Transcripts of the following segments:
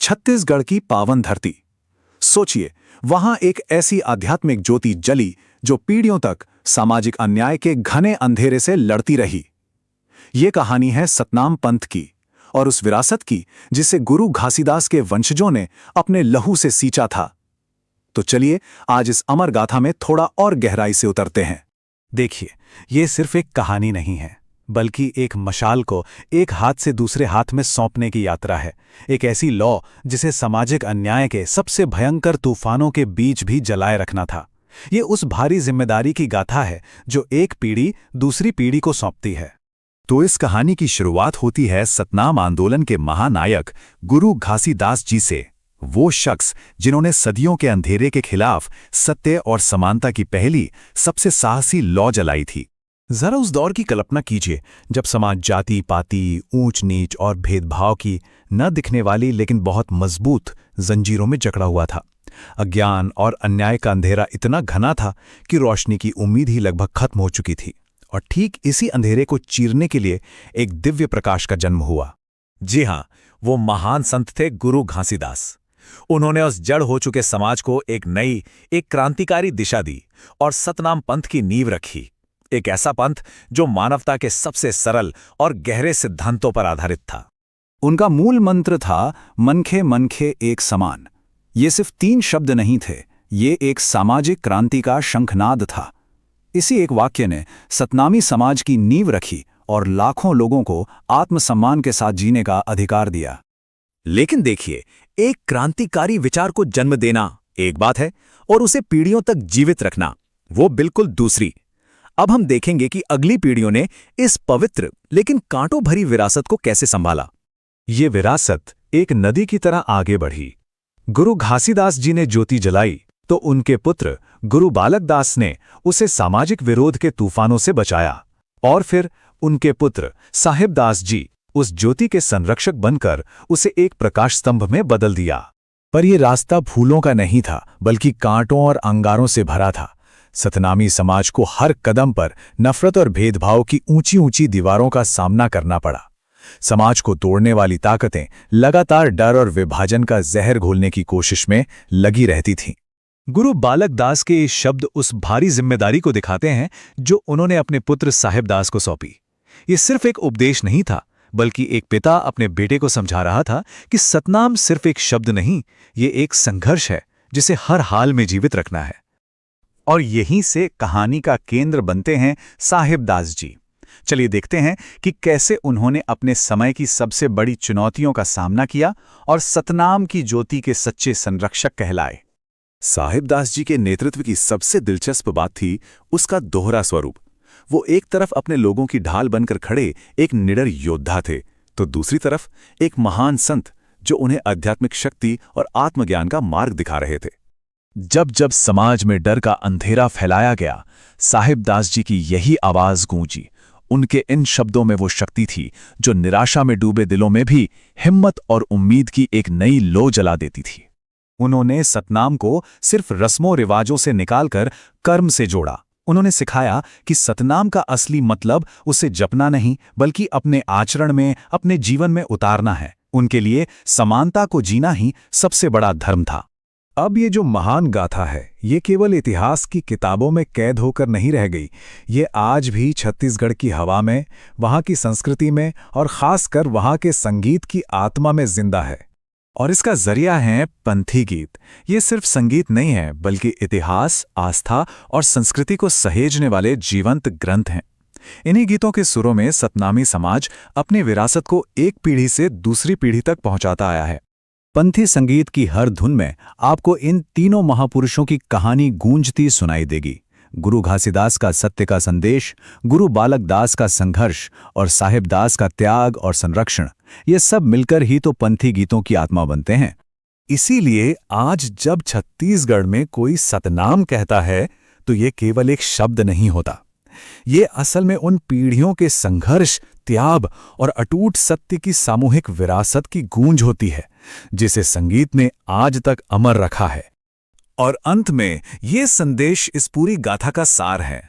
छत्तीसगढ़ की पावन धरती। सोचिए, वहां एक ऐसी आध्यात्मिक ज्योति जली जो पीढ़ियों तक सामाजिक अन्याय के घने अंधेरे से लड़ती रही। ये कहानी है सतनाम पंथ की, और उस विरासत की जिसे गुरु घासीदास के वंशजों ने अपने लहू से सींचा था। तो चलिए आज इस अमर गाथा में थोड़ा और गहराई से उतरते हैं। देखिए, ये सिर्फ एक कहानी नहीं है, बल्कि एक मशाल को एक हाथ से दूसरे हाथ में सौंपने की यात्रा है। एक ऐसी लौ जिसे सामाजिक अन्याय के सबसे भयंकर तूफानों के बीच भी जलाए रखना था। ये उस भारी जिम्मेदारी की गाथा है जो एक पीढ़ी दूसरी पीढ़ी को सौंपती है। तो इस कहानी की शुरुआत होती है सतनाम आंदोलन के महानायक गुरु घासीदास जी से, वो शख्स जिन्होंने सदियों के अंधेरे के खिलाफ सत्य और समानता की पहली सबसे साहसी लौ जलाई थी। जरा उस दौर की कल्पना कीजिए जब समाज जाति पाति, ऊंच नीच और भेदभाव की न दिखने वाली लेकिन बहुत मजबूत जंजीरों में जकड़ा हुआ था। अज्ञान और अन्याय का अंधेरा इतना घना था कि रोशनी की उम्मीद ही लगभग खत्म हो चुकी थी। और ठीक इसी अंधेरे को चीरने के लिए एक दिव्य प्रकाश का जन्म हुआ। जी हां, वो महान संत थे गुरु घासीदास। उन्होंने उस जड़ हो चुके समाज को एक नई, एक क्रांतिकारी दिशा दी और सतनाम पंथ की नींव रखी। एक ऐसा पंथ जो मानवता के सबसे सरल और गहरे सिद्धांतों पर आधारित था। उनका मूल मंत्र था मनखे मनखे एक समान। ये सिर्फ 3 शब्द नहीं थे, ये एक सामाजिक क्रांति का शंखनाद था। इसी एक वाक्य ने सतनामी समाज की नींव रखी और लाखों लोगों को आत्मसम्मान के साथ जीने का अधिकार दिया। लेकिन देखिए, एक क्रांतिकारी विचार को जन्म देना एक बात है और उसे पीढ़ियों तक जीवित रखना वो बिल्कुल दूसरी। अब हम देखेंगे कि अगली पीढ़ियों ने इस पवित्र लेकिन कांटों भरी विरासत को कैसे संभाला। ये विरासत एक नदी की तरह आगे बढ़ी। गुरु घासीदास जी ने ज्योति जलाई तो उनके पुत्र गुरु बालक दास ने उसे सामाजिक विरोध के तूफानों से बचाया, और फिर उनके पुत्र साहिब दास जी उस ज्योति के संरक्षक बनकर उसे एक प्रकाश स्तंभ में बदल दिया। पर यह रास्ता फूलों का नहीं था, बल्कि कांटों और अंगारों से भरा था। सतनामी समाज को हर कदम पर नफरत और भेदभाव की ऊंची ऊंची दीवारों का सामना करना पड़ा। समाज को तोड़ने वाली ताकतें लगातार डर और विभाजन का जहर घोलने की कोशिश में लगी रहती थीं। गुरु बालक दास के ये शब्द उस भारी जिम्मेदारी को दिखाते हैं जो उन्होंने अपने पुत्र साहिब दास को सौंपी। ये सिर्फ एक उपदेश नहीं था, बल्कि एक पिता अपने बेटे को समझा रहा था कि सतनाम सिर्फ एक शब्द नहीं, ये एक संघर्ष है जिसे हर हाल में जीवित रखना है। और यहीं से कहानी का केंद्र बनते हैं साहिब दास जी। चलिए देखते हैं कि कैसे उन्होंने अपने समय की सबसे बड़ी चुनौतियों का सामना किया और सतनाम की ज्योति के सच्चे संरक्षक कहलाए। साहिब दास जी के नेतृत्व की सबसे दिलचस्प बात थी उसका दोहरा स्वरूप। वो एक तरफ अपने लोगों की ढाल बनकर खड़े एक निडर योद्धा थे, तो दूसरी तरफ एक महान संत जो उन्हें आध्यात्मिक शक्ति और आत्मज्ञान का मार्ग दिखा रहे थे। जब जब समाज में डर का अंधेरा फैलाया गया, साहिब दास जी की यही आवाज गूंजी। उनके इन शब्दों में वो शक्ति थी जो निराशा में डूबे दिलों में भी हिम्मत और उम्मीद की एक नई लो जला देती थी। उन्होंने सतनाम को सिर्फ रस्मों रिवाजों से निकालकर कर्म से जोड़ा। उन्होंने सिखाया कि सतनाम का असली मतलब उसे जपना नहीं, बल्कि अपने आचरण में, अपने जीवन में उतारना है। उनके लिए समानता को जीना ही सबसे बड़ा धर्म था। अब ये जो महान गाथा है, ये केवल इतिहास की किताबों में कैद होकर नहीं रह गई। ये आज भी छत्तीसगढ़ की हवा में, वहाँ की संस्कृति में और खासकर वहाँ के संगीत की आत्मा में जिंदा है। और इसका जरिया है पंथी गीत। ये सिर्फ संगीत नहीं है, बल्कि इतिहास, आस्था और संस्कृति को सहेजने वाले जीवंत ग्रंथ हैं। इन्हीं गीतों के सुरों में सतनामी समाज अपनी विरासत को एक पीढ़ी से दूसरी पीढ़ी तक पहुंचाता आया है। पंथी संगीत की हर धुन में आपको इन तीनों महापुरुषों की कहानी गूंजती सुनाई देगी। गुरु घासीदास का सत्य का संदेश, गुरु बालक दास का संघर्ष और साहिब दास का त्याग और संरक्षण, ये सब मिलकर ही तो पंथी गीतों की आत्मा बनते हैं। इसीलिए आज जब छत्तीसगढ़ में कोई सतनाम कहता है तो ये केवल एक शब्द नहीं होता। ये असल में उन पीढ़ियों के संघर्ष, त्याग और अटूट सत्य की सामूहिक विरासत की गूंज होती है, जिसे संगीत ने आज तक अमर रखा है। और अंत में ये संदेश इस पूरी गाथा का सार है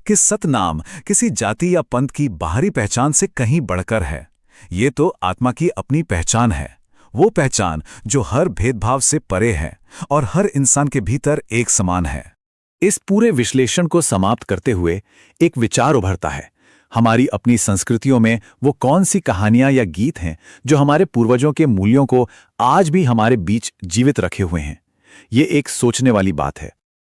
कि सतनाम किसी जाति या पंथ की बाहरी पहचान से कहीं बढ़कर है। ये तो आत्मा की अपनी पहचान है। वो पहचान जो हर भेदभाव से परे है और हर इंसान के भीतर एक समान है। इस पूरे विश्लेषण को समाप्त करते हुए एक विचार उभरता है, हमारी अपनी संस्कृतियों में वो कौन सी कहानियां या गीत हैं जो हमारे पूर्वजों के मूल्यों को आज भी हमारे बीच जीवित रखे हुए हैं। ये एक सोचने वाली बात है